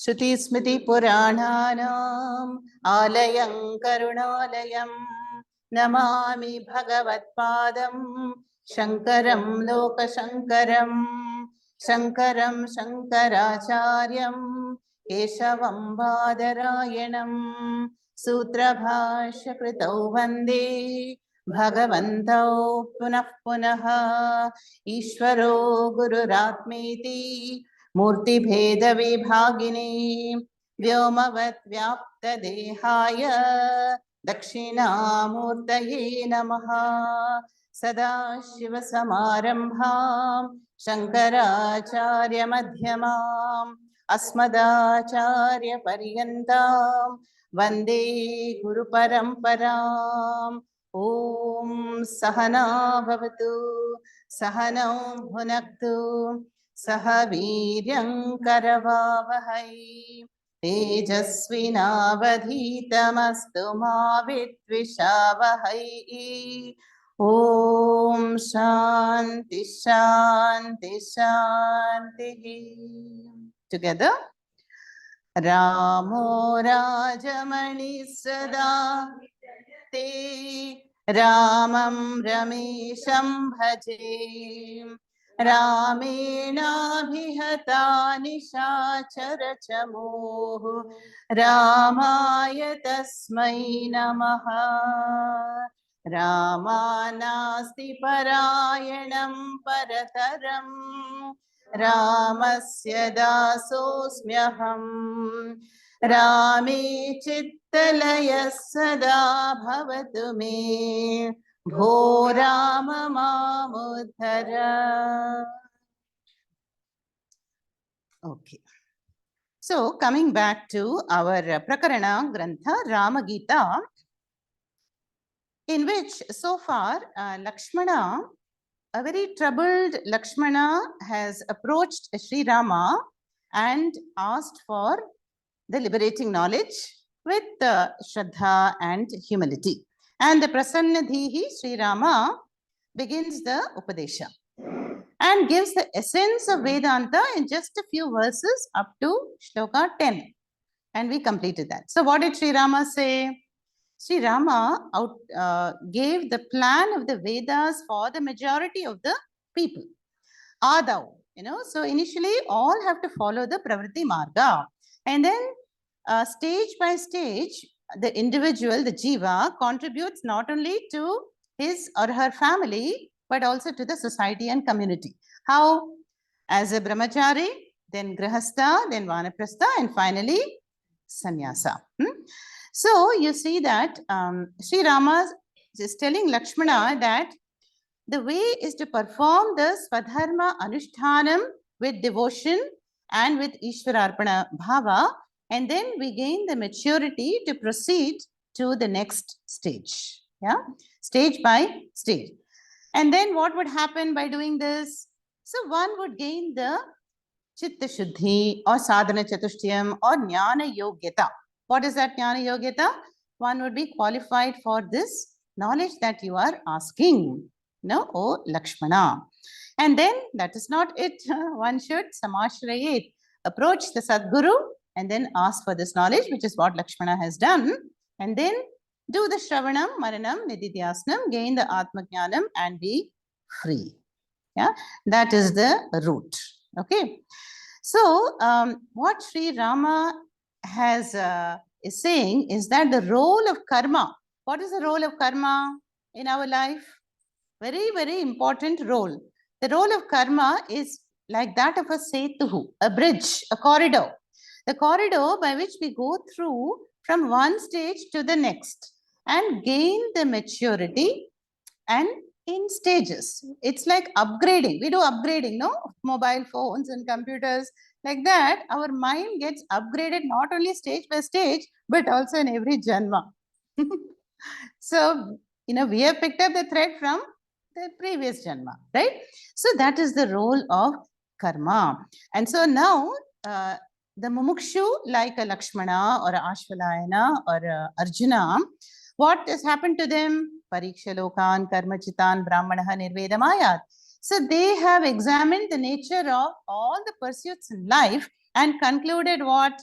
श्रुतिस्मृतिपुराणानाम् आलयं करुणालयं नमामि भगवत्पादं शङ्करं लोकशङ्करं शङ्करं शङ्कराचार्यं केशवं बादरायणं सूत्रभाष्यकृतौ वन्दे भगवन्तौ पुनः पुनः ईश्वरो गुरुरात्मेति मूर्तिभेदविभागिने व्योमवद्व्याप्तदेहाय दक्षिणामूर्तये नमः। सदाशिवसमारम्भां शङ्कराचार्यमध्यमाम् अस्मदाचार्यपर्यन्तां वन्दे गुरुपरम्पराम्। ॐ सहना भवतु सहनौ भुनक्तु सह वीर्यं करवावहै तेजस्विनावधीतमस्तु मा विद्विषावहै। ॐ शान्ति शान्ति शान्तिः। Together. रामो राजमणिः सदा ते रामं रमेशं भजे रामेणाभिहता निशाचरचमूः रामाय तस्मै नमः। रामानास्ति परायणं परतरम् रामस्य दासोऽस्म्यहम् रामे चित्तलयः सदा भवतु मे भो Ram मामुद्धर। Okay. So coming back to our Prakarana Grantha Rama Gita, in which so far Lakshmana, a very troubled Lakshmana, has approached Sri Rama and asked for the liberating knowledge with Shraddha and humility. And the Prasannadhihi Sri Rama begins the Upadesha and gives the essence of Vedanta in just a few verses up to Shloka 10. And we completed that. So what did Sri Rama say? Sri Rama gave the plan of the Vedas for the majority of the people. Adav, so initially all have to follow the Pravritti Marga. And then stage by stage, the individual, the Jiva, contributes not only to his or her family, but also to the society and community. How? As a Brahmachari, then Grihastha, then Vanaprastha, and finally Sannyasa. So you see that Sri Rama is telling Lakshmana that the way is to perform the Swadharma Anushtanam with devotion and with Ishwararpana Bhava, and then we gain the maturity to proceed to the next stage. Yeah, stage by stage. And then what would happen by doing this? So one would gain the Chitta Shuddhi or Sadhana Chatushtayam or Jnana Yogyata. What is that Jnana Yogyata? One would be qualified for this knowledge that you are asking. No, O Lakshmana. And then that is not it. One should samashrayet, approach the Sadguru and then ask for this knowledge, which is what Lakshmana has done. And then do the Shravanam, Maranam, Nididhyasnam, gain the Atma Jnanam and be free. Yeah, that is the route. Okay. So what Sri Rama has is saying is that the role of karma. What is the role of karma in our life? Very, very important role. The role of karma is like that of a setuhu, a bridge, a corridor. The corridor by which we go through from one stage to the next and gain the maturity and in stages. It's like upgrading. We do upgrading, no? Mobile phones and computers. Like that, our mind gets upgraded not only stage by stage, but also in every janma. So, we have picked up the thread from the previous janma, right? So that is the role of karma. And so now, the mumukshu, like a Lakshmana or a Ashvalayana or a Arjuna, what has happened to them? Pariksha lokan karmachitan brahmanaha nirvedamayat. So they have examined the nature of all the pursuits in life and concluded what?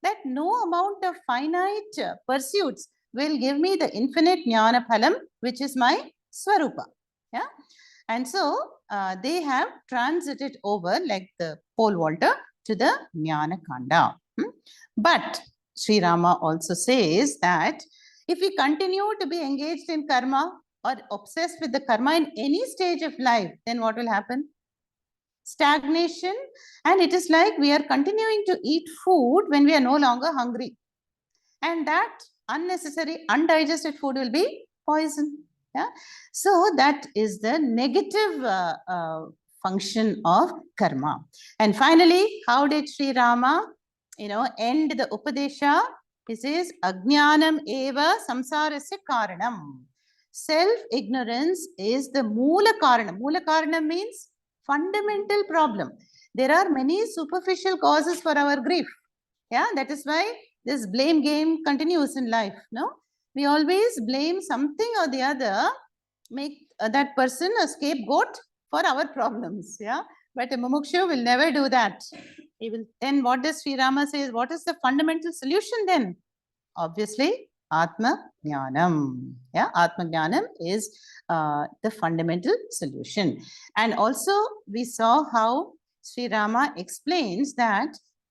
That no amount of finite pursuits will give me the infinite jnana phalam, which is my swarupa. Yeah. And so they have transited over like the pole vaulter to the jnana kanda. But Sri Rama also says that if we continue to be engaged in karma or obsessed with the karma in any stage of life, then what will happen? Stagnation. And it is like we are continuing to eat food when we are no longer hungry. And that unnecessary, undigested food will be poison. Yeah. So that is the negative function of karma. And finally, how did Sri Rama, end the Upadesha? He says, Ajnanam eva samsarasya karanam. Self-ignorance is the Moola Karanam. Moola Karanam means fundamental problem. There are many superficial causes for our grief. Yeah, that is why this blame game continues in life. No, we always blame something or the other, make that person a scapegoat for our problems. Yeah, but a mumukshu will never do that. He will. Then what does Sri Rama says? What is the fundamental solution then? Obviously, Atma Jnanam. Yeah, Atma Jnanam is the fundamental solution. And also, we saw how Sri Rama explains that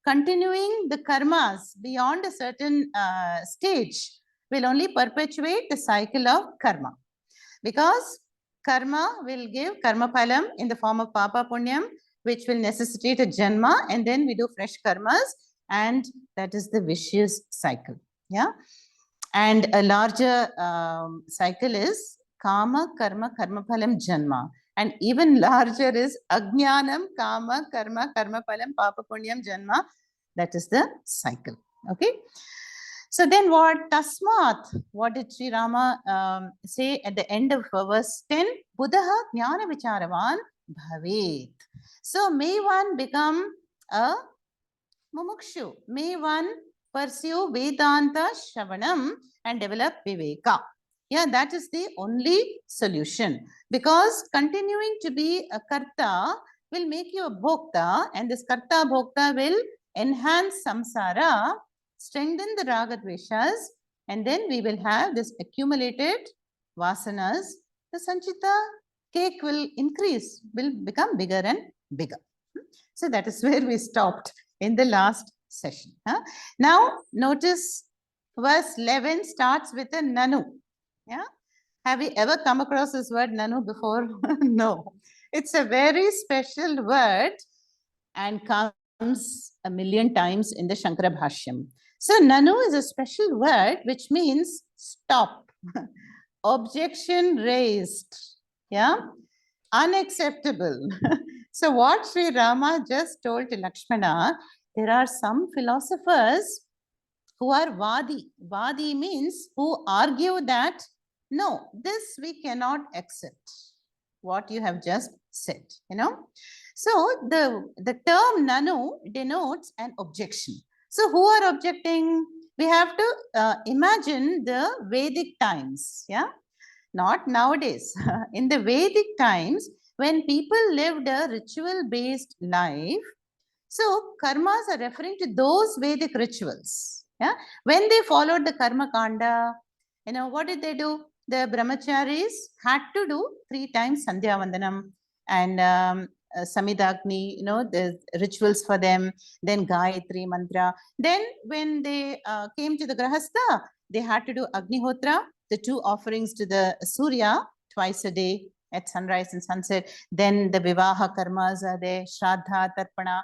continuing the karmas beyond a certain stage will only perpetuate the cycle of karma. Because karma will give karma phalam in the form of papa punyam, which will necessitate a janma, and then we do fresh karmas, and that is the vicious cycle. Yeah. And a larger cycle is kama, karma, karma phalam, janma. And even larger is ajnanam, kama, karma, karma phalam, papa punyam, janma. That is the cycle. Okay. So then what? Tasmat. What did Sri Rama say at the end of verse 10? Buddha jnana vicharavan bhavet. So may one become a mumukshu. May one pursue Vedanta Shravanam and develop Viveka. Yeah, that is the only solution. Because continuing to be a Karta will make you a Bhokta, and this Karta Bhokta will enhance samsara, strengthen the Raga Dveshas, and then we will have this accumulated vasanas. The Sanchita cake will increase, will become bigger and bigger. So that is where we stopped in the last session. Now, notice verse 11 starts with a nanu. Yeah. Have you ever come across this word nanu before? No. It's a very special word and comes a million times in the Shankara Bhashyam. So, nanu is a special word which means stop, objection raised, yeah, unacceptable. So what Sri Rama just told to Lakshmana, there are some philosophers who are Vadi. Vadi means who argue that, no, this we cannot accept, what you have just said, So the term nanu denotes an objection. So who are objecting? We have to imagine the Vedic times, yeah? Not nowadays. In the Vedic times, when people lived a ritual-based life, so karmas are referring to those Vedic rituals. Yeah, when they followed the karma kanda, what did they do? The brahmacharis had to do 3 times sandhya vandanam and samidagni, the rituals for them. Then Gayatri mantra. Then when they came to the grahastha, they had to do agnihotra, the 2 offerings to the Surya twice a day at sunrise and sunset. Then the Vivaha karmas are there, Shraddha, Tarpana.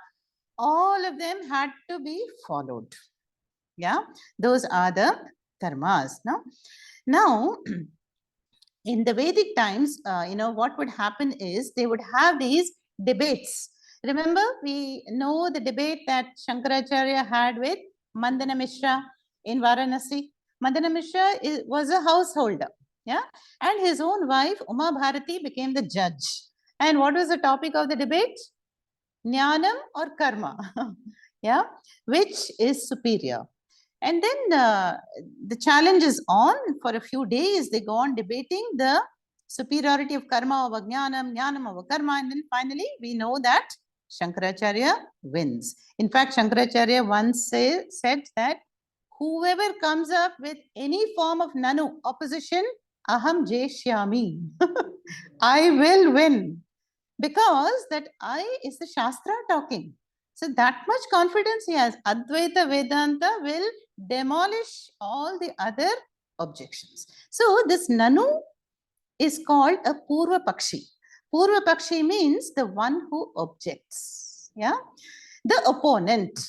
All of them had to be followed. Yeah, those are the karmas. No? Now, in the Vedic times, what would happen is they would have these debates. Remember, we know the debate that Shankaracharya had with Mandana Mishra in Varanasi. Mandana Mishra was a householder, yeah, and his own wife Uma Bharati became the judge. And what was the topic of the debate? Jnanam or karma, yeah, which is superior? And then the challenge is on for a few days. They go on debating the superiority of karma over jnanam, jnanam over karma, and then finally we know that Shankaracharya wins. In fact, Shankaracharya once said that whoever comes up with any form of nanu, opposition, aham jeshyami. I will win. Because that I is the Shastra talking. So that much confidence he has. Advaita Vedanta will demolish all the other objections. So this Nanu is called a Purva Pakshi. Purva Pakshi means the one who objects. Yeah. The opponent.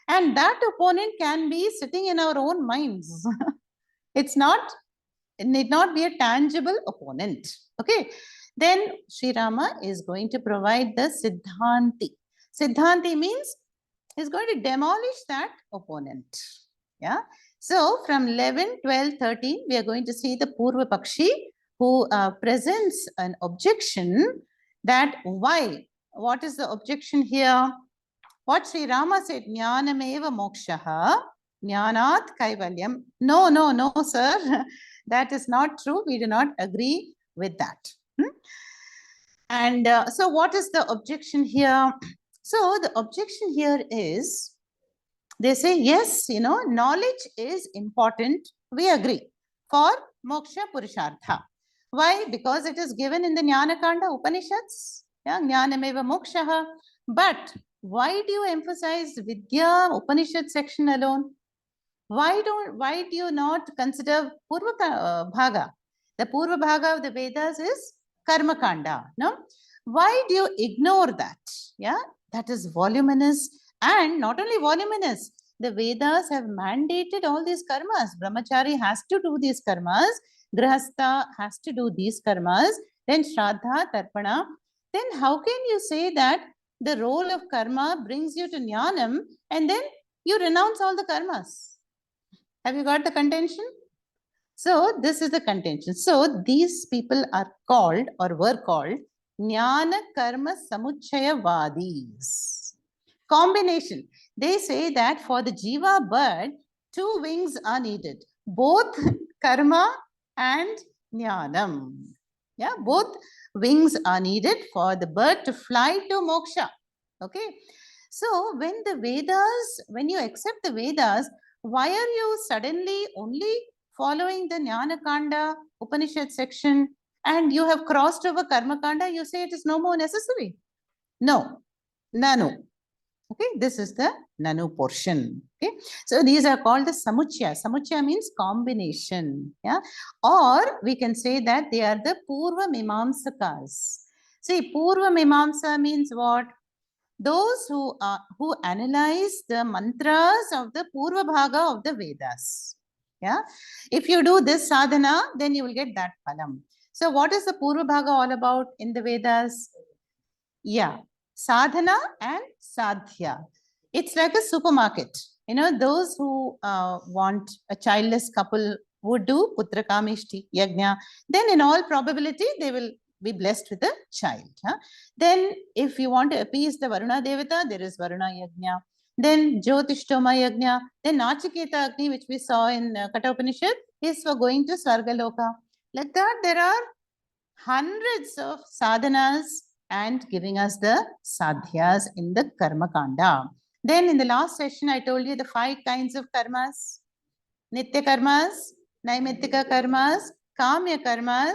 And that opponent can be sitting in our own minds. It need not be a tangible opponent. Okay. Then Sri Rama is going to provide the Siddhanti. Siddhanti means he's going to demolish that opponent. Yeah. So from 11, 12, 13, we are going to see the Purva Pakshi who presents an objection that why? What is the objection here? What Sri Rama said, Jnanameva mokshaha, Jnanat kaivalyam. No, sir. That is not true. We do not agree with that. And so what is the objection here? So the objection here is, they say, yes, knowledge is important. We agree for moksha purushartha. Why? Because it is given in the Jnanakanda Upanishads. Yeah, Jnanameva mokshaha. But why do you emphasize Vidya Upanishad section alone? Why do you not consider Purva Bhaga? The Purva Bhaga of the Vedas is Karma Kanda. No? Why do you ignore that? Yeah, that is voluminous, and not only voluminous. The Vedas have mandated all these karmas. Brahmachari has to do these karmas. Grihastha has to do these karmas. Then Shraddha, Tarpana. Then how can you say that the role of karma brings you to jnanam and then you renounce all the karmas? Have you got the contention? So this is the contention. So these people are called or were called Jnana Karma Samuchaya Vadis. Combination. They say that for the Jiva bird, two wings are needed. Both karma and jnanam. Yeah, both wings are needed for the bird to fly to moksha. Okay. So when you accept the Vedas, why are you suddenly only following the Jnanakanda Upanishad section and you have crossed over Karmakanda? You say it is no more necessary. No, Nanu. Okay, this is the Nanu portion. Okay, so these are called the Samuchya. Samuchya means combination. Yeah, or we can say that they are the Purva Mimamsakas. See, Purva Mimamsa means what? Those who analyze the mantras of the Purva Bhaga of the Vedas. Yeah. If you do this sadhana, then you will get that phalam. So what is the Purva Bhaga all about in the Vedas? Yeah. Sadhana and sadhya. It's like a supermarket. Those who want a childless couple would do putra kamishti yajna. Then in all probability, they will be blessed with a child. Then if you want to appease the Varuna Devata, there is Varuna Yajna. Then Jyotishtoma Yajna. Then Nachiketa Agni, which we saw in Katha Upanishad, is for going to Svargaloka. Like that, there are hundreds of sadhanas and giving us the sadhyas in the Karma Kanda. Then in the last session, I told you the 5 kinds of karmas. Nitya karmas, Naimittika karmas, Kamya karmas,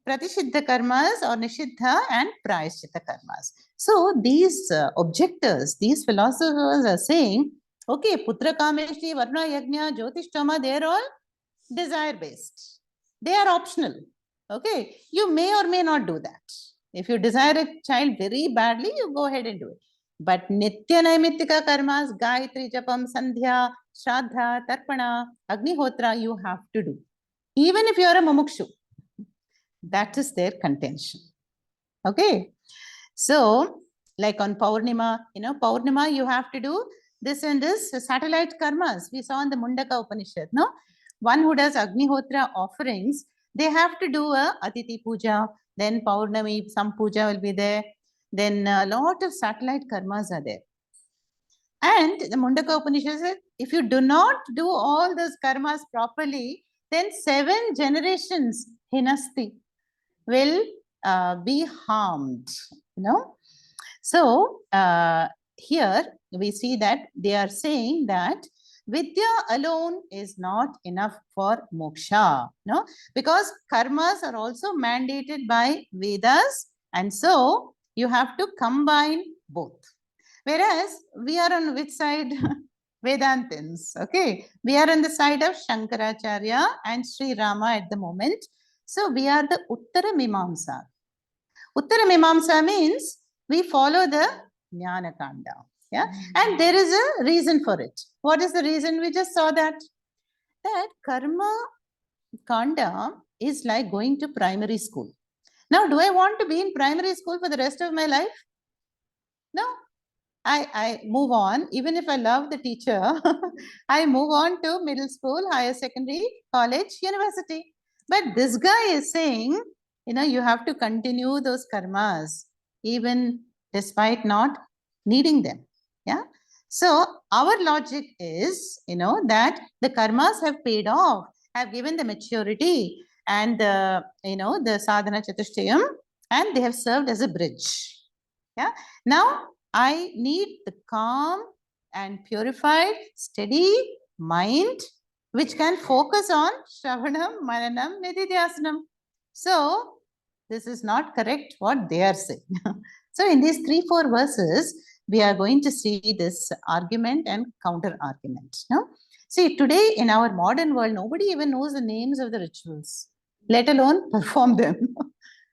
Pratishiddha karmas or Nishiddha and Prayaschitta karmas. So these objectors, these philosophers are saying, okay, Putra Kameshti, Varna Yajna, Jyotishtama, they are all desire-based. They are optional. Okay, you may or may not do that. If you desire a child very badly, you go ahead and do it. But Nitya Naimittika karmas, Gayatri, Japam, Sandhya, Shraddha, Tarpana, Agnihotra, you have to do. Even if you are a mumukshu. That is their contention. Okay. So, like on Paurnima, Paurnima, you have to do this and this satellite karmas. We saw in the Mundaka Upanishad, no? One who does Agnihotra offerings, they have to do a Atiti Puja, then Paurnami, some puja will be there. Then a lot of satellite karmas are there. And the Mundaka Upanishad said, if you do not do all those karmas properly, then 7 generations, hinasti. will be harmed, you know. So here we see that they are saying that Vidya alone is not enough for moksha, no, because karmas are also mandated by Vedas, and so you have to combine both. Whereas we are on which side? Vedantins, okay? We are on the side of Shankaracharya and Sri Rama at the moment. So we are the Uttara Mimamsa. Uttara Mimamsa means we follow the Jnana Kanda. Yeah, and there is a reason for it. What is the reason? We just saw that. That Karma Kanda is like going to primary school. Now, do I want to be in primary school for the rest of my life? No. I move on, even if I love the teacher, I move on to middle school, higher secondary, college, university. But this guy is saying, you know, you have to continue those karmas, even despite not needing them. Yeah. So our logic is, you know, that the karmas have paid off, have given the maturity and the, you know, the sadhana chatushtayam, and they have served as a bridge. Yeah. Now I need the calm and purified, steady mind, which can focus on Shravanam, Mananam, Nididhyasanam. So, this is not correct what they are saying. So, in these 3-4 verses, we are going to see this argument and counter argument. No? See, today in our modern world, nobody even knows the names of the rituals, let alone perform them.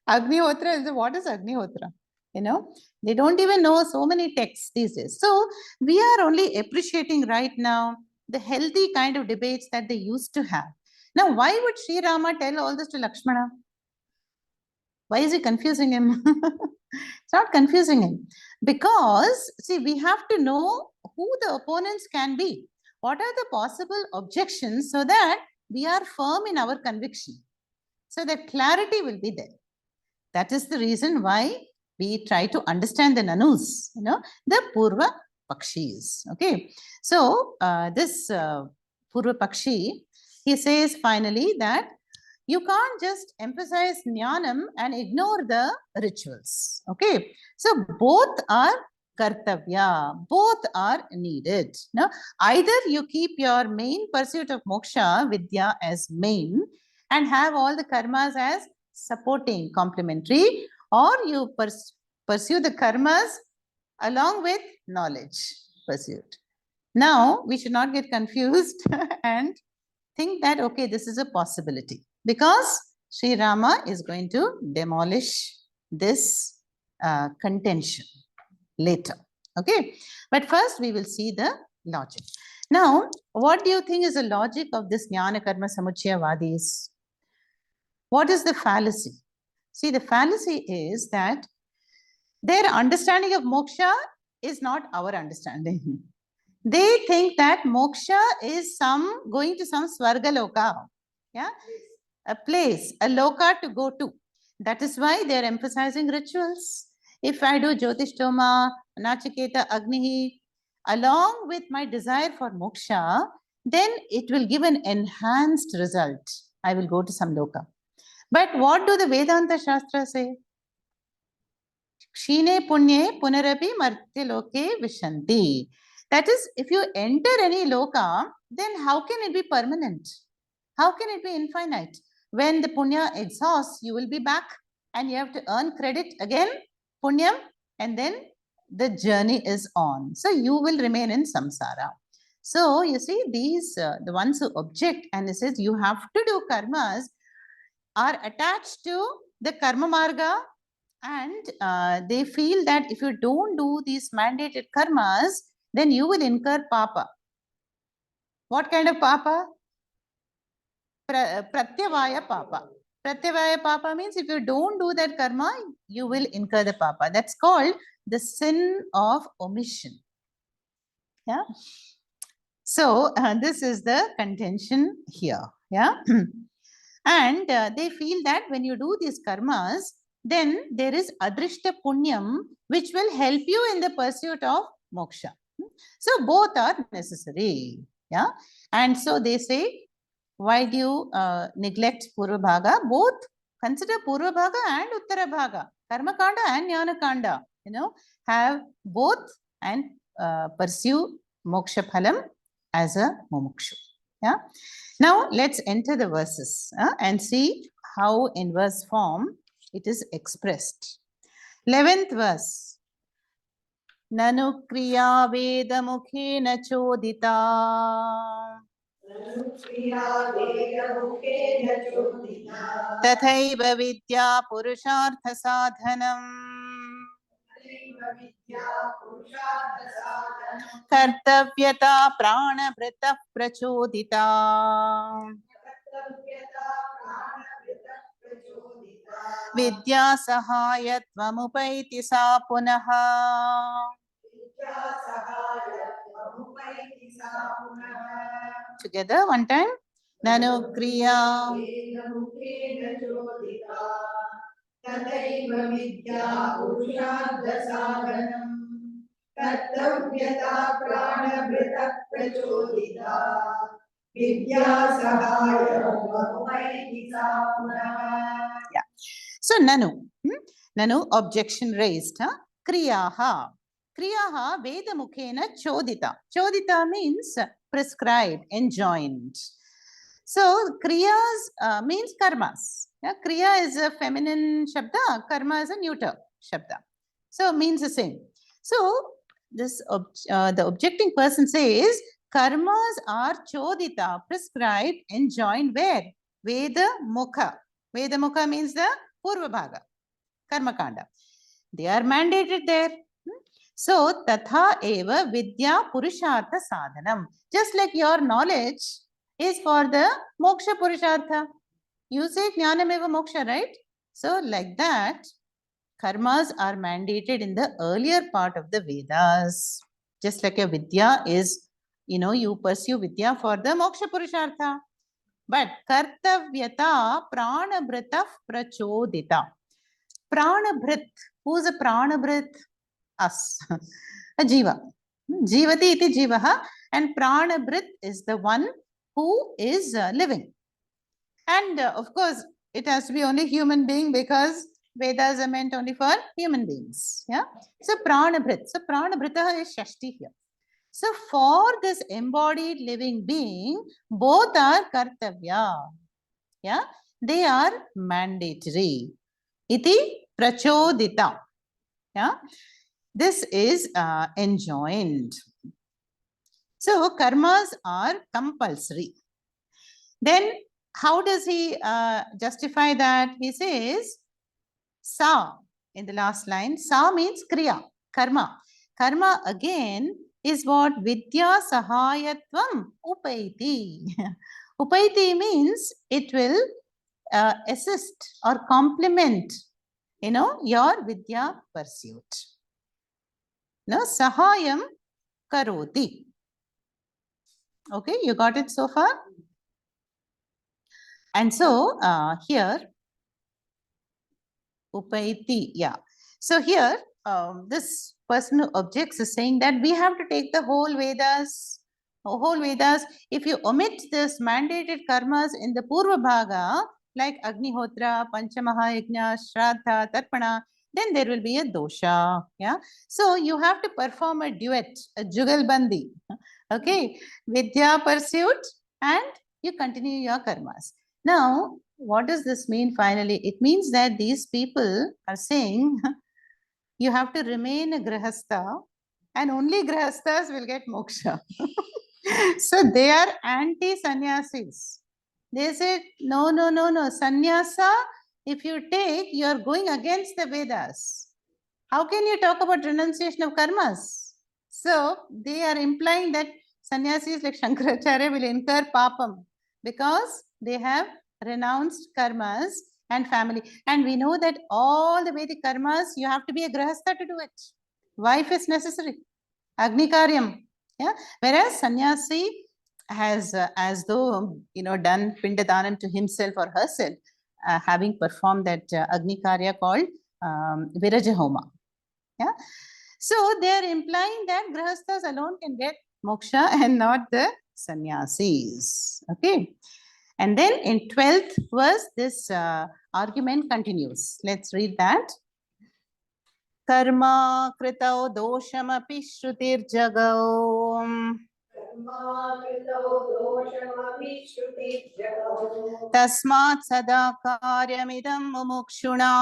Agnihotra, what is Agnihotra? You know, they don't even know so many texts these days. So we are only appreciating right now the healthy kind of debates that they used to have. Now, why would Sri Rama tell all this to Lakshmana? Why is he confusing him? It's not confusing him. Because, see, we have to know who the opponents can be. What are the possible objections so that we are firm in our conviction? So that clarity will be there. That is the reason why we try to understand the nanus, you know, the Purva Pakshis. Okay. So this Purva Pakshi, he says finally that you can't just emphasize jnanam and ignore the rituals. Okay. So both are kartavya, both are needed. Now, either you keep your main pursuit of moksha, vidya, as main and have all the karmas as supporting, complementary, or you pursue the karmas along with knowledge pursuit. Now, we should not get confused and think that, okay, this is a possibility because Sri Rama is going to demolish this contention later. Okay, but first we will see the logic. Now, what do you think is the logic of this Jnana Karma Samuchaya Vadis? What is the fallacy? See, the fallacy is that their understanding of moksha is not our understanding. They think that moksha is going to some Swarga Loka, yeah, a place, a loka to go to. That is why they are emphasizing rituals. If I do Jyotishtoma, Nachiketa, Agnihi, along with my desire for moksha, then it will give an enhanced result. I will go to some loka. But what do the Vedanta Shastra say? Kshine punye punarapi martya loke vishanti. That is, if you enter any loka, then how can it be permanent? How can it be infinite? When the punya exhausts, you will be back and you have to earn credit again, punyam, and then the journey is on. So you will remain in samsara. So you see, these, the ones who object and it says you have to do karmas, are attached to the karma marga, and they feel that if you don't do these mandated karmas, then you will incur papa. What kind of papa? Pratyavaya papa. Pratyavaya papa means if you don't do that karma, you will incur the papa. That's called the sin of omission. Yeah. So this is the contention here. Yeah. And they feel that when you do these karmas, then there is adrishta punyam, which will help you in the pursuit of moksha. So both are necessary. Yeah. And so they say, why do you neglect Purva Bhaga? Both consider Purva Bhaga and Uttara Bhaga, Karma Kanda and Jnana Kanda, have both and pursue Moksha Phalam as a Mumukshu. Yeah. Now let's enter the verses and see how in verse form it is expressed. 11th verse. Nanu kriya veda mukhena chodita. Tathaiva vidya purushartha sadhanam. कर्तव्यता प्राणभृतः प्रचोदिता विद्या सहायत्वमुपैति सा पुनः together one time nanu kriya तथैव विद्या पुरुषार्थ साधनम् कर्तव्यता प्राणभृतः प्रचोदिता विद्या सहायत्वमुपैति सा पुनः. Yeah. So nanu objection raised. Kriyaha veda mukhena chodita. Chodita means prescribed, enjoined. So kriyas means karmas. Yeah, kriya is a feminine shabda, karma is a neuter shabda. So means the same. So this the objecting person says karmas are chodita, prescribed, enjoined where? Veda mukha. Veda mukha means the Purva Bhaga, Karma Kanda. They are mandated there. So tatha eva vidya purushartha sadhanam. Just like your knowledge is for the moksha purushartha. You say jnanam eva moksha, right? So like that, karmas are mandated in the earlier part of the Vedas. Just like a vidya is, you pursue vidya for the moksha purushartha. But kartavyata pranabhrita prachodita. Pranabhrit. Who's a pranabhrit? Us. A jiva. Jivati iti jivaha. And pranabhrit is the one who is living. And of course, it has to be only human being because Vedas are meant only for human beings. Yeah. So pranabhrit. So pranabhrita is Shashti here. So for this embodied living being, both are kartavya. Yeah. They are mandatory. Iti prachodita. Yeah. This is enjoined. So karmas are compulsory. Then how does he justify that? He says, sa in the last line. Sa means kriya, karma. Karma again is what? Vidya sahayatvam upaiti. Upaiti means it will assist or complement, your vidya pursuit. No, sahayam karoti. Okay, you got it so far? And so here, upaiti, yeah. So here, this person who objects is saying that we have to take the whole Vedas. If you omit this mandated karmas in the Purva Bhaga, like Agnihotra, Panchamahayajna, Shraddha, Tarpana, then there will be a dosha. Yeah. So you have to perform a duet, a jugalbandi. Okay. Vidya pursuit and you continue your karmas. Now, what does this mean finally? It means that these people are saying you have to remain a grihastha and only grihasthas will get moksha. So they are anti-sannyasis. They said, no. Sannyasa, if you take, you are going against the Vedas. How can you talk about renunciation of karmas? So they are implying that sannyasis like Shankaracharya will incur papam because they have renounced karmas and family. And we know that all the Vedic karmas, you have to be a grihastha to do it. Wife is necessary. Agni karyam. Yeah. Whereas sannyasi has, as though, done pindadanam to himself or herself, having performed that Agni karya called Viraja Homa. Yeah. So they are implying that grihasthas alone can get moksha and not the sannyasis. Okay. And then in 12th verse, this argument continues. Let's read that. Karma kritau doshamapi shrutir jagau. Tasmat sada karyamidam mumukshuna.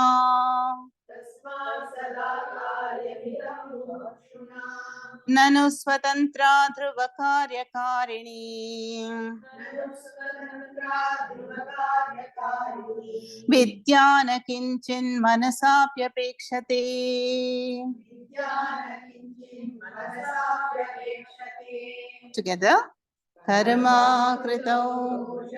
Nanu swatantra dhruva karyakarini. Vidyana kinchin manasapyapekshate. Together. Karma kritau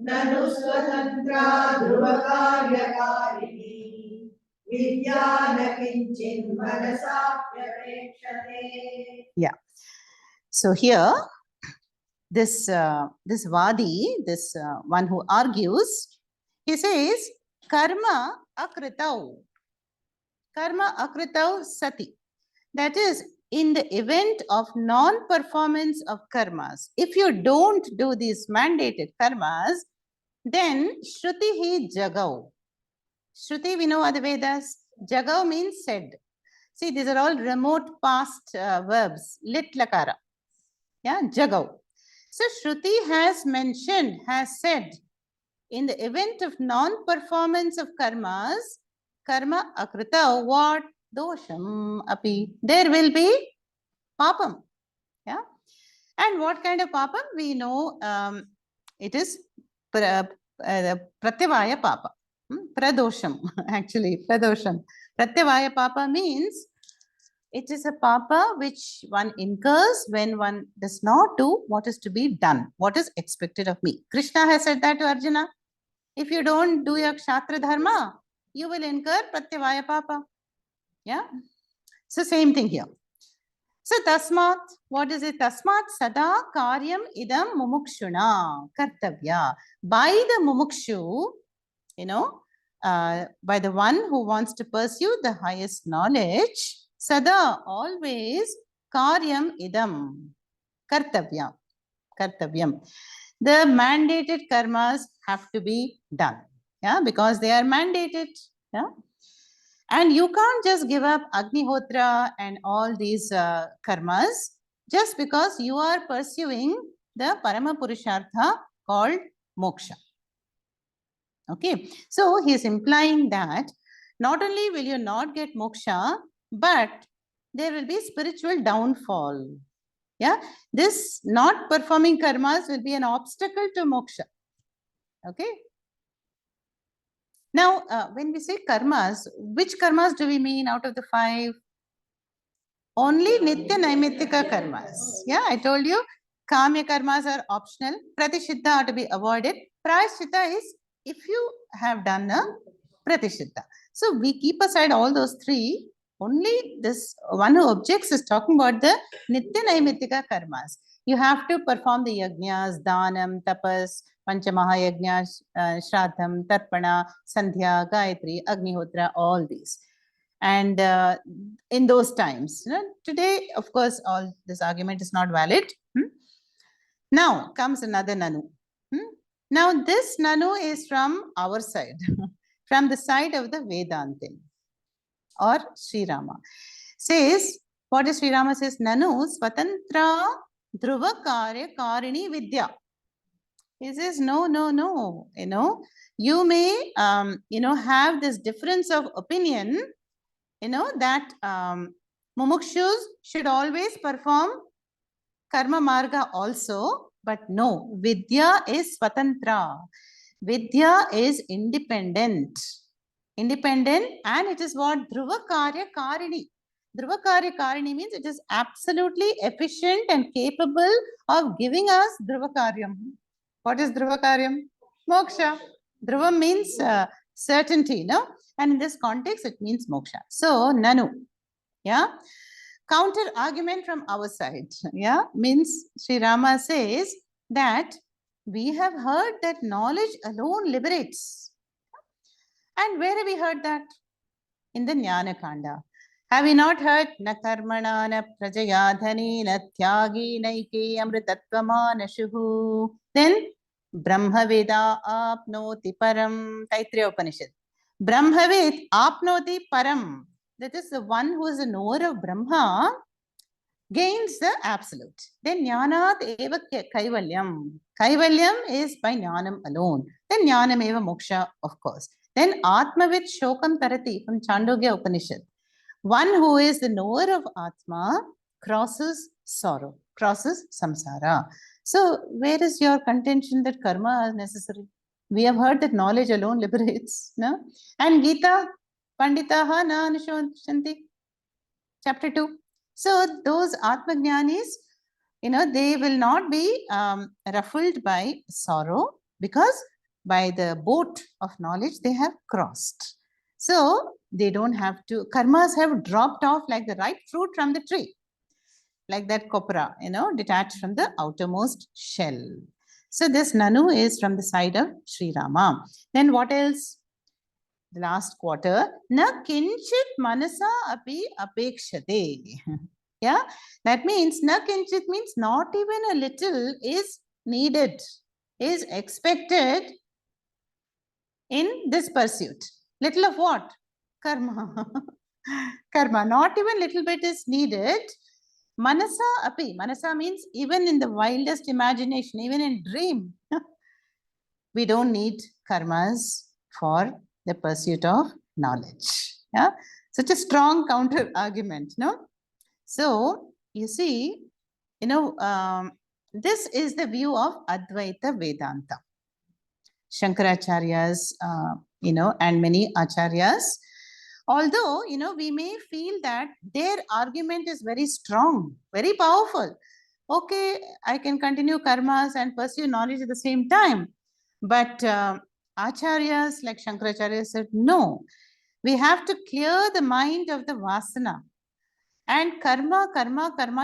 Nanu swatantra dhruvakaryakarini vidyana kinchin manasapyapekshate. Yeah. So here, this Vadi, this one who argues, he says, karma akritau. Karma akritau sati. That is, in the event of non-performance of karmas, if you don't do these mandated karmas, then Shruti jagau. Shruti, we know are the Vedas. Jagau means said. See, these are all remote past verbs. Lit lakara. Yeah, jagau. So Shruti has mentioned, has said, in the event of non-performance of karmas, karma akrita, what? Dosham api. There will be papam. Yeah. And what kind of papam? We know it is pratyavaya papa. Pradosham, actually, pradosham. Pratyavaya papa means it is a papa which one incurs when one does not do what is to be done, what is expected of me. Krishna has said that to Arjuna. If you don't do your kshatriya dharma, you will incur pratyavaya papa. Yeah. So same thing here. So tasmat, what is it? Tasmat sada karyam idam mumukshuna kartavya. By the mumukshu, by the one who wants to pursue the highest knowledge, sada, always, karyam idam, kartavyam, kartavyam. The mandated karmas have to be done, yeah, because they are mandated, yeah. And you can't just give up Agnihotra and all these karmas just because you are pursuing the Parama Purushartha called moksha. Okay, so he is implying that not only will you not get moksha, but there will be spiritual downfall. Yeah, this not performing karmas will be an obstacle to moksha. Okay. Now, when we say karmas, which karmas do we mean out of the 5? Only Nitya Naimittika karmas. Yeah, I told you, Kamya karmas are optional. Pratishiddha are to be avoided. Prayaschitta is if you have done a Pratishiddha. So we keep aside all those 3. Only this one who objects is talking about the Nitya Naimittika karmas. You have to perform the yajnas, danam, tapas, panchamaha yajnas, shraddham, tarpana, sandhya, gayatri, agnihotra, all these. And in those times, today, of course, all this argument is not valid. Now comes another Nanu. Now this Nanu is from our side, from the side of the Vedantin or Sri Rama. Says, what is Sri Rama says? Nanu swatantra dhruva karya karini vidya. He says, no. You may, have this difference of opinion, that mumukshus should always perform karma marga also, but no, vidya is swatantra. Vidya is independent, and it is what? Dhruva karya karini. Dhruva karya karini means it is absolutely efficient and capable of giving us dhruva karyam. What is dhruva karyam? Moksha. Dhruva means certainty, no? And in this context, it means moksha. So, nanu, yeah. Counter argument from our side, yeah, means Sri Rama says that we have heard that knowledge alone liberates. And where have we heard that? In the Jnana Kanda. Have you not heard? Na karmana na prajaya dhani na tyagi naike amritatvama. Then Brahmaveda apnoti param. Taittiriya Upanishad. Brahmavid apnoti param. That is the one who is the knower of Brahma gains the absolute. Then jnanat eva kaivalyam. Kaivalyam is by jnanam alone. Then jnanam eva moksha, of course. Then atmavid shokam tarati from Chandogya Upanishad. One who is the knower of Atma crosses sorrow, crosses samsara. So where is your contention that karma is necessary? We have heard that knowledge alone liberates. No? And Gita, Panditaha na anushanti. Chapter 2. So those Atma Jnanis, they will not be ruffled by sorrow because by the boat of knowledge they have crossed. So they don't have to, karmas have dropped off like the ripe fruit from the tree, like that copra, detached from the outermost shell. So this Nanu is from the side of Sri Rama. Then what else? The last quarter, na kinchit manasa api apekshate. Yeah, that means na kinchit means not even a little is needed, is expected in this pursuit. Little of what? Karma. Karma, not even little bit is needed. Manasa api. Manasa means even in the wildest imagination, even in dream, we don't need karmas for the pursuit of knowledge. Yeah, such a strong counter argument, no? So you see, this is the view of Advaita Vedanta. Shankaracharya's, and many acharyas. Although, we may feel that their argument is very strong, very powerful. Okay, I can continue karmas and pursue knowledge at the same time. But acharyas like Shankaracharya said, no, we have to clear the mind of the vasana. And karma,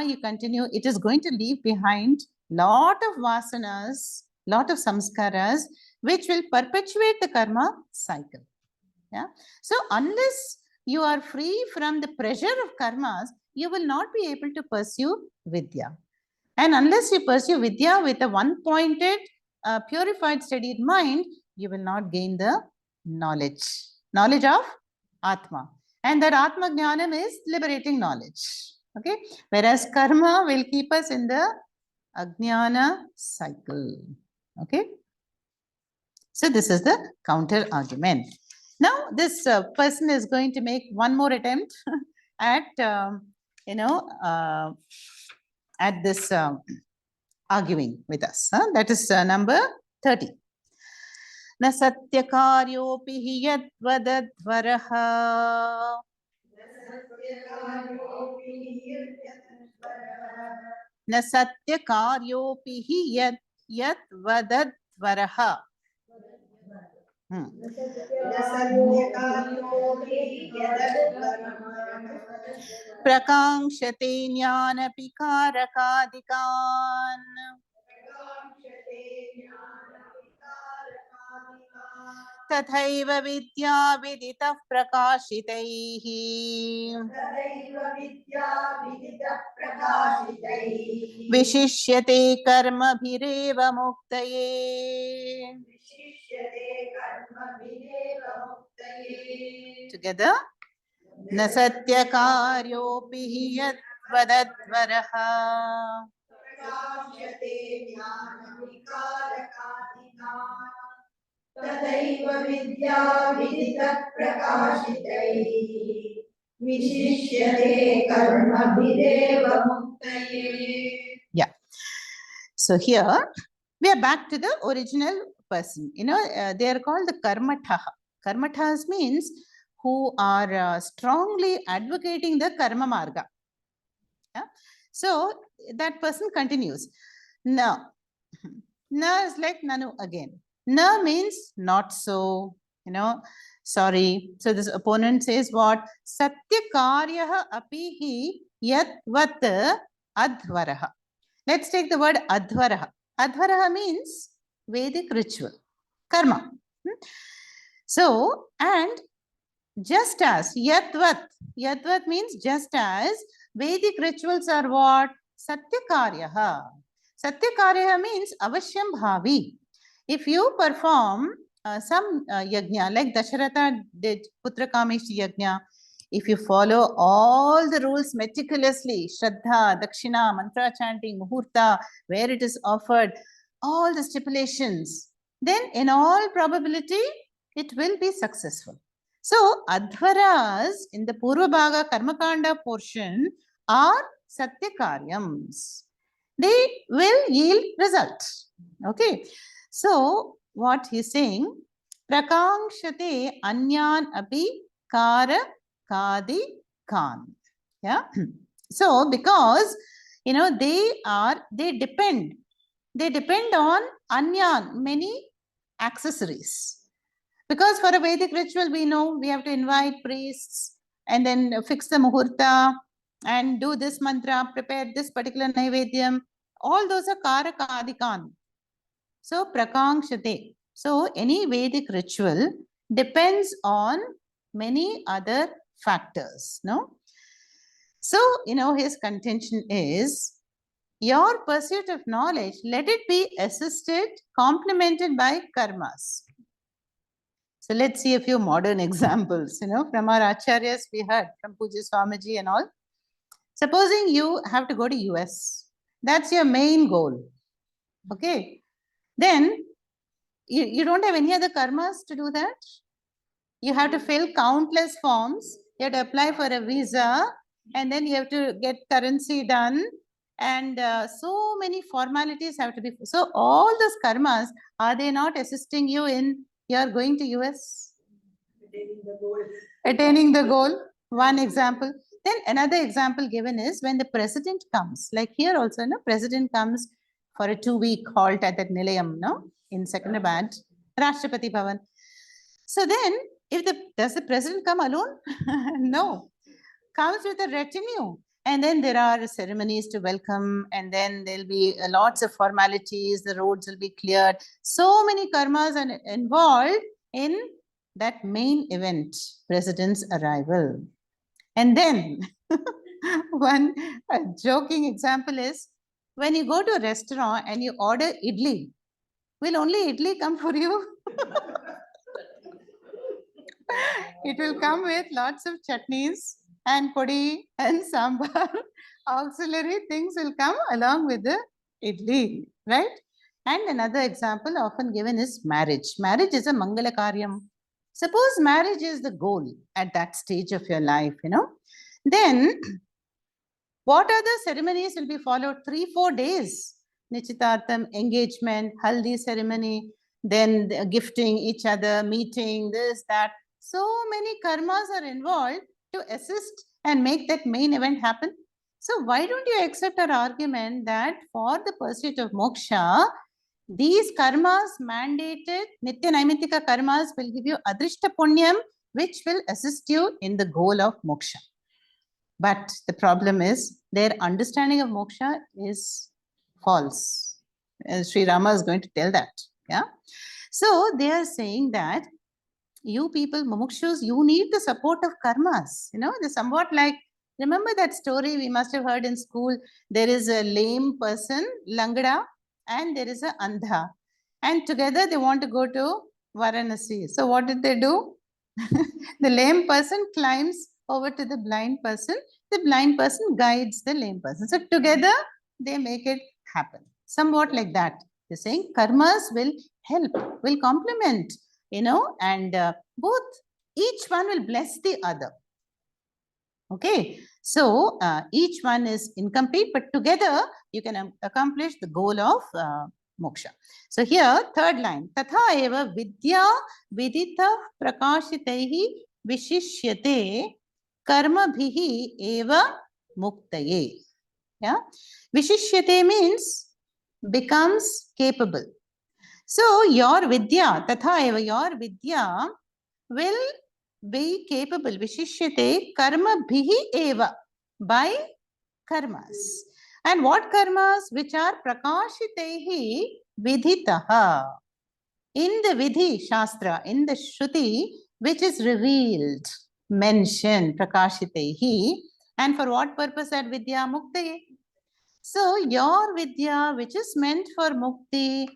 you continue. It is going to leave behind lot of vasanas, lot of samskaras, which will perpetuate the karma cycle. Yeah. So unless you are free from the pressure of karmas, you will not be able to pursue vidya. And unless you pursue vidya with a one-pointed, purified, studied mind, you will not gain the knowledge of Atma. And that Atma Jnanam is liberating knowledge. Okay. Whereas karma will keep us in the Ajnana cycle. Okay. So this is the counter argument. Now this person is going to make one more attempt at, at this arguing with us. That is number 30. Na satyakaryopi hi yad vadadvaraha. Na satyakaryopi hi yad vadadvaraha. Prakanshate jnanapi karakadikan. तथैव विद्या विदितः प्रकाशितैः विशिष्यते कर्मभिरेव मुक्तये together न सत्यकार्योऽपि हि यद्वदध्वरः तथैव विद्या विदितः प्रकाशितैः विशिष्यते कर्मभिरेव मुक्तये. Yeah. So here we are back to the original person. They are called the karmataha. Karmatahas means who are strongly advocating the karma marga. Yeah? So that person continues. Na. Na is like nanu again. Na means not so, sorry. So this opponent says what? Satyakaryaha apihi yatvat advaraha. Let's take the word advaraha. Advaraha means Vedic ritual, karma. So, and Just as, yadvat means just as. Vedic rituals are what? Satyakaryaha. Satyakaryaha means avashyam bhavi. If you perform some yajna, like Dasharatha did Putra Kamesh yajna, if you follow all the rules meticulously, Shraddha, Dakshina, mantra chanting, Muhurta, where it is offered, all the stipulations, then in all probability, it will be successful. So, Adhvaras in the Purva Bhaga Karmakanda portion are Satyakaryams. They will yield result. Okay. So, what he's saying, Prakangshate Anyan Api Kara Kadi Kan. Yeah. So, because they depend on Anyan, many accessories. Because for a Vedic ritual, we know we have to invite priests and then fix the muhurta and do this mantra, prepare this particular naivedyam. All those are karaka adikan. So prakangshate. So any Vedic ritual depends on many other factors. No. So his contention is your pursuit of knowledge, let it be assisted, complemented by karmas. So let's see a few modern examples, from our acharyas we heard, from Pujya Swamiji and all. Supposing you have to go to US, that's your main goal. Okay. Then you don't have any other karmas to do that. You have to fill countless forms. You have to apply for a visa and then you have to get currency done. And so many formalities have to be. So all those karmas, are they not assisting you in your going to US? Attaining the goal. One example. Then another example given is when the president comes. Like here also, president comes for a 2-week halt at that Nilayam, in Secunderabad, Rashtrapati Bhavan. So then, does the president come alone? No. Comes with a retinue. And then there are ceremonies to welcome, and then there'll be lots of formalities, the roads will be cleared. So many karmas are involved in that main event, president's arrival. And then one joking example is when you go to a restaurant and you order idli, will only idli come for you? It will come with lots of chutneys and podi and sambar. Auxiliary things will come along with the idli, right? And another example often given is marriage. Marriage is a mangala karyam. Suppose marriage is the goal at that stage of your life, then what other ceremonies will be followed? 3-4 days. Nichitartham, engagement, haldi ceremony, then gifting each other, meeting, this, that. So many karmas are involved to assist and make that main event happen. So why don't you accept our argument that for the pursuit of moksha, these karmas mandated, Nitya Naimittika karmas will give you adrishta punyam, which will assist you in the goal of moksha. But the problem is their understanding of moksha is false. Sri Rama is going to tell that. Yeah. So they are saying that you people, mumukshus, you need the support of karmas. They're somewhat like, remember that story we must have heard in school? There is a lame person, langada, and there is a andha. And together they want to go to Varanasi. So what did they do? The lame person climbs over to the blind person. The blind person guides the lame person. So together they make it happen. Somewhat like that. They're saying karmas will help, will complement, and both, each one will bless the other. Okay. So each one is incomplete, but together you can accomplish the goal of moksha. So here, third line, Tatha eva vidya vidita prakashitaihi vishishyate karma bhihi eva muktaye. Yeah. Vishishyate means becomes capable. So your vidya, tatha eva, your vidya will be capable, vishishyate karma bhihi eva, by karmas. And what karmas? Which are prakashitehi vidhitaha. In the vidhi shastra, in the shruti, which is revealed. mention prakashitehi. And for what purpose that vidya? Muktaye. So your vidya, which is meant for mukti,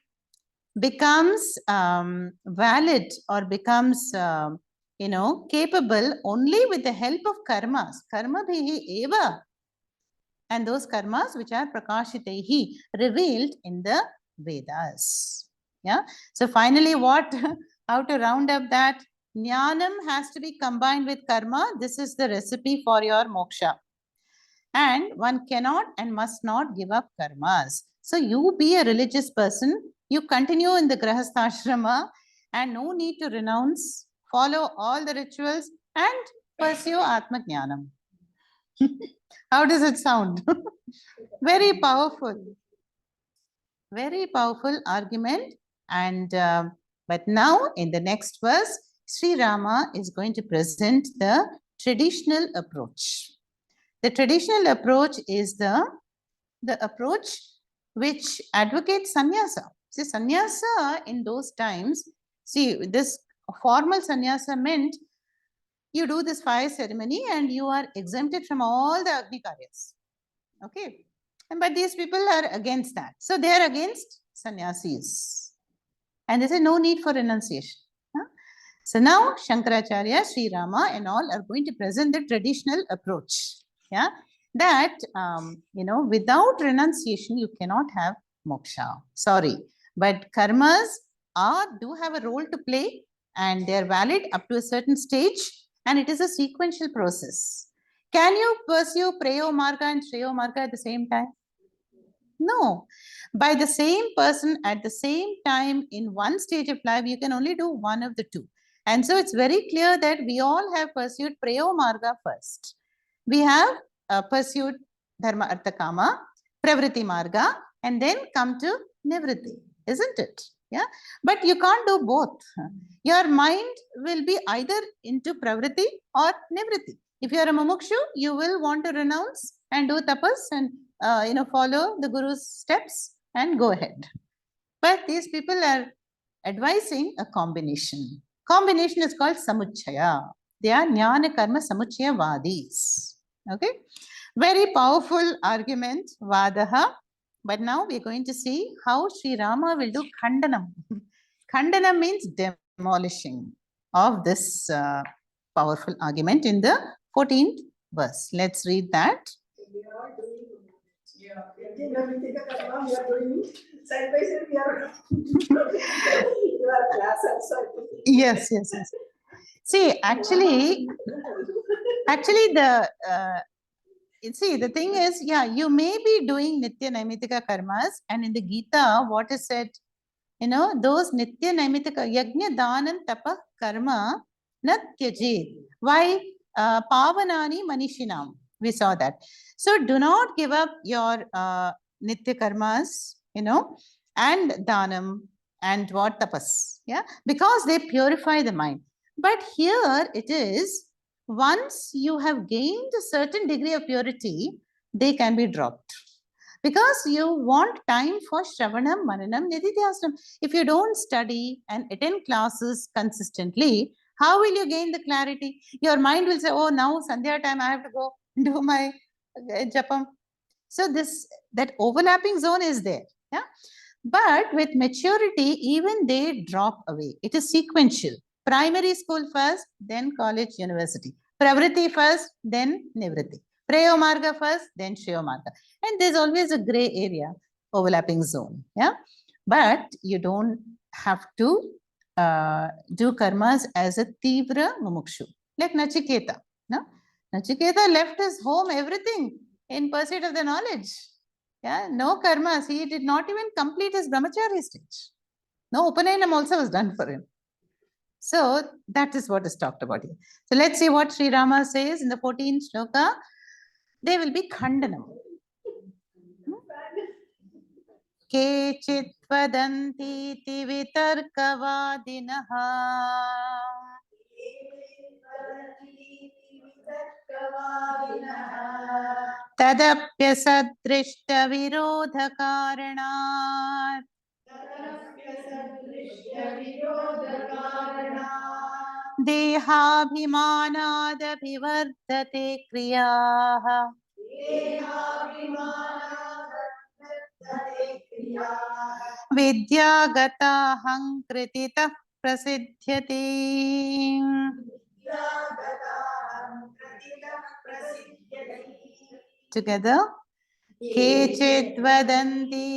becomes valid or becomes capable only with the help of karmas. Karma bhihi eva. And those karmas which are prakashitehi, revealed in the Vedas. Yeah. So finally, what? How to round up that? Jnanam has to be combined with karma. This is the recipe for your moksha. And one cannot and must not give up karmas. So you be a religious person, you continue in the grahastha and no need to renounce, follow all the rituals and pursue Atma Jnanam. How does it sound? Very powerful. Very powerful argument. And but now in the next verse, Sri Rama is going to present the traditional approach. The traditional approach is the approach which advocates sannyasa. See, sannyasa in those times, see, this formal sannyasa meant you do this fire ceremony and you are exempted from all the Agni Karyas. Okay. But these people are against that. So they are against sannyasis. And they say no need for renunciation. Huh? So now Shankaracharya, Sri Rama and all are going to present the traditional approach. Yeah. That, without renunciation, you cannot have moksha. Sorry. But karmas do have a role to play and they are valid up to a certain stage. And it is a sequential process. Can you pursue Preyo Marga and Shreyo Marga at the same time? No. By the same person at the same time in one stage of life, you can only do one of the two. And so it's very clear that we all have pursued Preyo Marga first. We have pursued Dharma Artha Kama, Pravritti Marga, and then come to Nivritti, isn't it? Yeah. But you can't do both. Your mind will be either into Pravritti or Nivritti. If you are a mumukshu, you will want to renounce and do tapas and follow the Guru's steps and go ahead. But these people are advising a combination. Combination is called samuchaya. They are jnana karma samuchaya vadis. Okay. Very powerful argument, vadaha. But now we are going to see how Sri Rama will do khandanam. Khandanam means demolishing of this powerful argument in the 14th verse. Let's read that. We are all doing. Yeah. We are doing side by side. We are your class also. Yes. See, actually, the thing is, yeah, you may be doing Nitya Naimitika karmas, and in the Gita, what is said, those Nitya Naimitika, Yajna Danan Tapa Karma, Nat Tyajit. Why? Pavanani Manishinam. We saw that. So do not give up your Nitya karmas, and Danam and what tapas. Yeah, because they purify the mind. But here it is, once you have gained a certain degree of purity, they can be dropped. Because you want time for Shravanam, Mananam, Nididhyasam. If you don't study and attend classes consistently, how will you gain the clarity? Your mind will say, oh, now Sandhya time, I have to go do my japam. So that overlapping zone is there. Yeah. But with maturity, even they drop away. It is sequential. Primary school first, then college, university. Pravritti first, then Nivritti. Preyo Marga first, then Shreyo Marga. And there's always a gray area, overlapping zone. Yeah. But you don't have to do karmas as a tivra mumukshu. Like Nachiketa. No? Nachiketa left his home, everything, in pursuit of the knowledge. Yeah, no karmas. He did not even complete his brahmachari stage. No Upanayana also was done for him. So that is what is talked about here. So let's see what Sri Rama says in the 14th shloka. They will be khandanam. Kechit vadanti ti vitarkavadinaha. तदप्यसदृष्टविरोधकारणात् देहाभिमानादभिवर्धते क्रियाः विद्यागताहङ्कृतितः प्रसिद्ध्यते together केचित् वदन्ति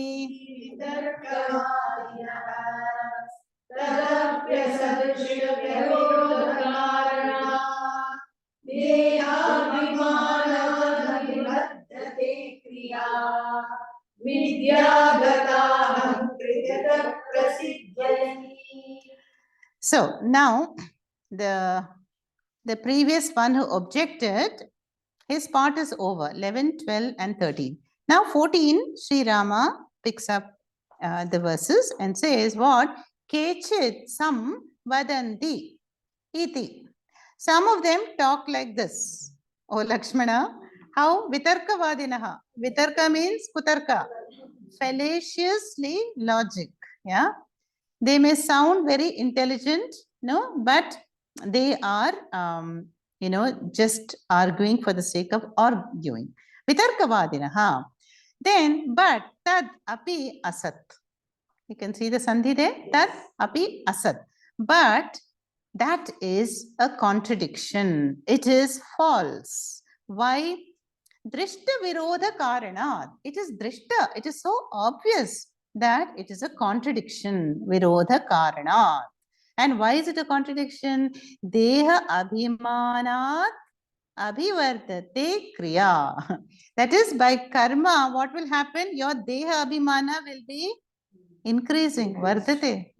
So now the previous one who objected, his part is over, 11, 12 and 13. Now 14, Sri Rama picks up the verses and says what? Kechit, some vadanti, iti. Some of them talk like this. Oh Lakshmana, how? Vitarka vadinaha. Vitarka means kutarka. Fallaciously logic. Yeah. They may sound very intelligent, no, but they are, just arguing for the sake of arguing. Vitarkavadinaha. Then, but tad api asat. You can see the sandhi there. Tad api asat. But that is a contradiction. It is false. Why? Drishta virodha karanat. It is drishta. It is so obvious that it is a contradiction. Virodha karanat. And why is it a contradiction? Deha abhimanat abhivardate kriya. That is, by karma, what will happen? Your deha abhimana will be increasing. Vardate.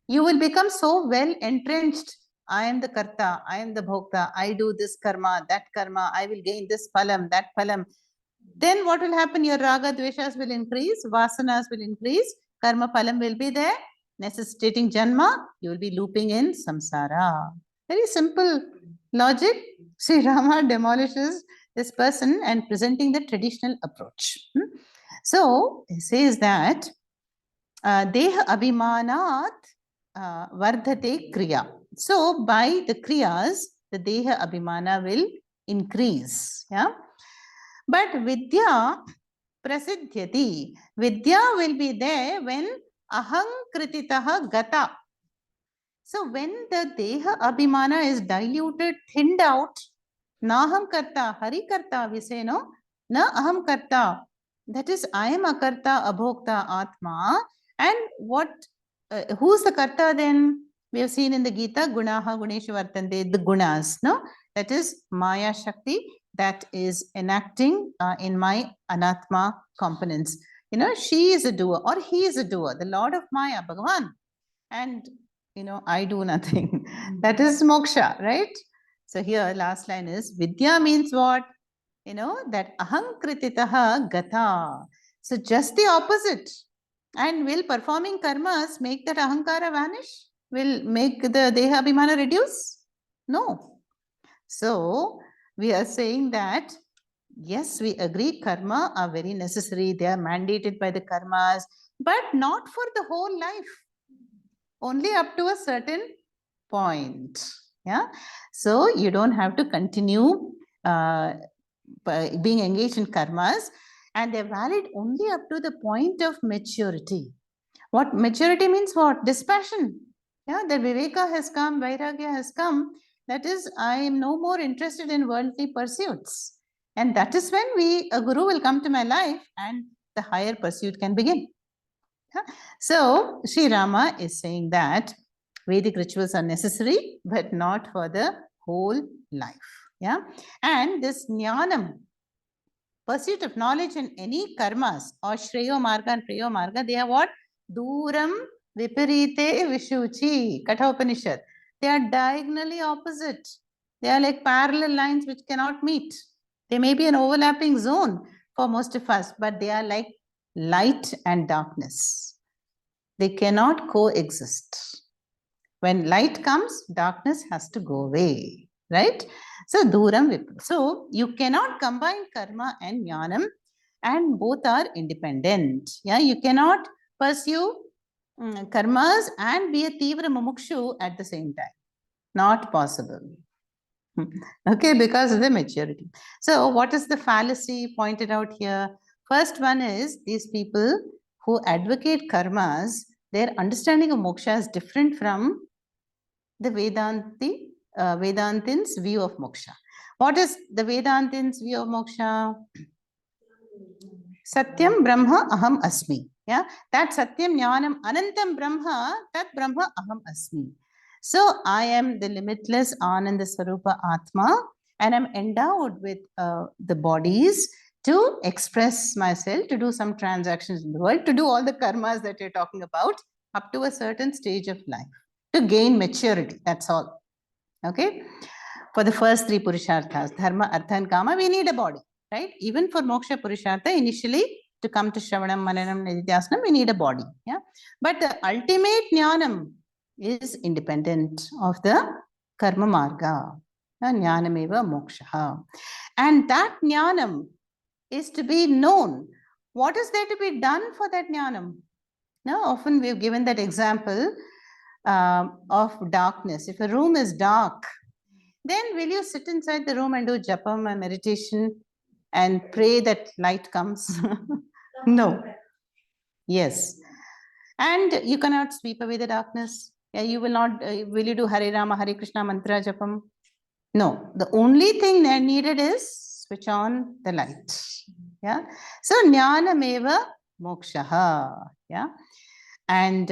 You will become so well entrenched. I am the karta, I am the bhokta, I do this karma, that karma, I will gain this phalam, that phalam. Then what will happen? Your raga dveshas will increase, vasanas will increase, karma phalam will be there, necessitating janma, you will be looping in samsara. Very simple logic. Sri Rama demolishes this person and presenting the traditional approach. So he says that deha abhimanat vardhate kriya. So by the kriyas, the deha abhimana will increase. Yeah. But vidya prasidhyati. Vidya will be there when ahankrititaha gata. So when the deha abhimana is diluted, thinned out, naham karta, hari karta, we say no, na aham karta. That is, I am a karta, abhokta, atma. And what, who's the karta then? We have seen in the Gita, gunaha, guneshu vartante, the gunas, no? That is Maya Shakti that is enacting in my anatma components. She is a doer or he is a doer, the Lord of Maya, Bhagavan. And, I do nothing. That is moksha, right? So here, last line is, Vidya means what? That ahankrititaha gata. So just the opposite. And will performing karmas make that ahankara vanish? Will make the deha abhimana reduce? No. So we are saying that, yes, we agree karma are very necessary. They are mandated by the karmas, but not for the whole life. Only up to a certain point. Yeah. So you don't have to continue being engaged in karmas, and they're valid only up to the point of maturity. What maturity means? What? Dispassion. Yeah, the viveka has come, vairagya has come. That is, I am no more interested in worldly pursuits. And that is when a guru will come to my life and the higher pursuit can begin. Yeah? So, Sri Rama is saying that Vedic rituals are necessary, but not for the whole life. Yeah. And this jnanam, pursuit of knowledge in any karmas or shreyo marga and preyo marga, they are what? Duram viparite vishuchi, Katha Upanishad. They are diagonally opposite. They are like parallel lines which cannot meet. They may be an overlapping zone for most of us, but they are like light and darkness. They cannot coexist. When light comes, darkness has to go away, right? So, duram vipra. So, you cannot combine karma and jnanam, and both are independent. Yeah, you cannot pursue karmas and be a tivra mumukshu at the same time. Not possible. Okay, because of the maturity. So what is the fallacy pointed out here? First one is these people who advocate karmas, their understanding of moksha is different from the Vedantins' view of moksha. What is the Vedantins' view of moksha? Satyam Brahma Aham Asmi. Yeah, that Satyam Jnanam Anantam Brahma, that Brahma Aham Asmi. So I am the limitless Ananda Swarupa Atma, and I'm endowed with the bodies to express myself, to do some transactions in the world, to do all the karmas that you're talking about up to a certain stage of life, to gain maturity. That's all. Okay. For the first three Purusharthas, Dharma, Artha, and Kama, we need a body, right? Even for Moksha Purushartha, initially to come to Shravanam, Mananam, Nididhyasana, we need a body. Yeah. But the ultimate Jnanam is independent of the Karma Marga. Jnanameva Moksha. And that Jnanam is to be known. What is there to be done for that Jnanam? Now, often we've given that example of darkness. If a room is dark, then will you sit inside the room and do japam and meditation and pray that light comes? No. Yes. And you cannot sweep away the darkness. Yeah, you will not, will you do Hare Rama, Hare Krishna mantra japam? No. The only thing that needed is switch on the light. Yeah. So jnanameva mokshaha. Yeah. And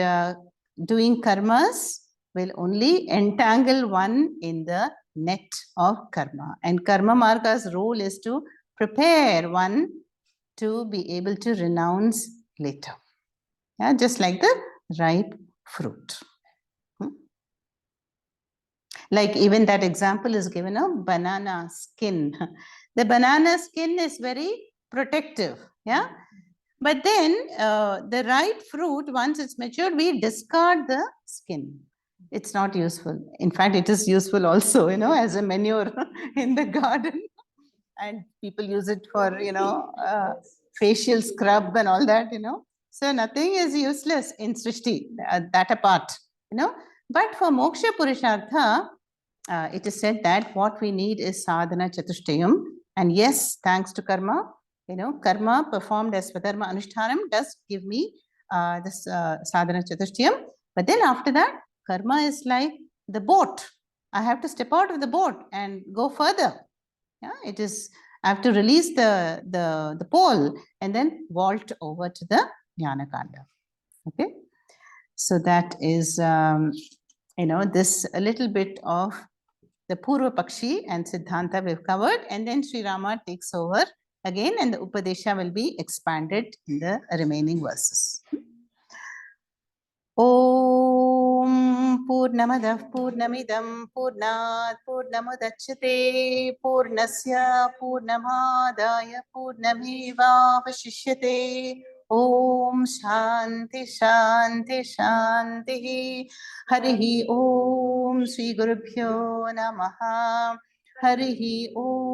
doing karmas will only entangle one in the net of karma. And karma marga's role is to prepare one to be able to renounce later. Yeah, just like the ripe fruit. Like even that example is given of banana skin. The banana skin is very protective. Yeah. But then the ripe fruit, once it's matured, we discard the skin. It's not useful. In fact, it is useful also, as a manure in the garden. And people use it for, facial scrub and all that, So nothing is useless in Srishti, that apart, But for Moksha Purushartha, it is said that what we need is sadhana chatushtayam. And yes, thanks to karma, karma performed as Swadharma Anushtanam does give me this sadhana chatushtayam. But then after that, karma is like the boat. I have to step out of the boat and go further. Yeah, it is, I have to release the pole and then vault over to the Jnana Kanda. Okay. So that is, this a little bit of the Purva Pakshi and Siddhanta we've covered, and then Sri Rama takes over again, and the Upadesha will be expanded in the remaining verses. Om Purnamadah Purnamidam Purnat Purnamudachyate Purnasya Purnamadaya Purnameva Vashishyate. Om Shanti Shanti Shanti. Harihi Om Sri Gurubhyo Namaha. Harihi Om.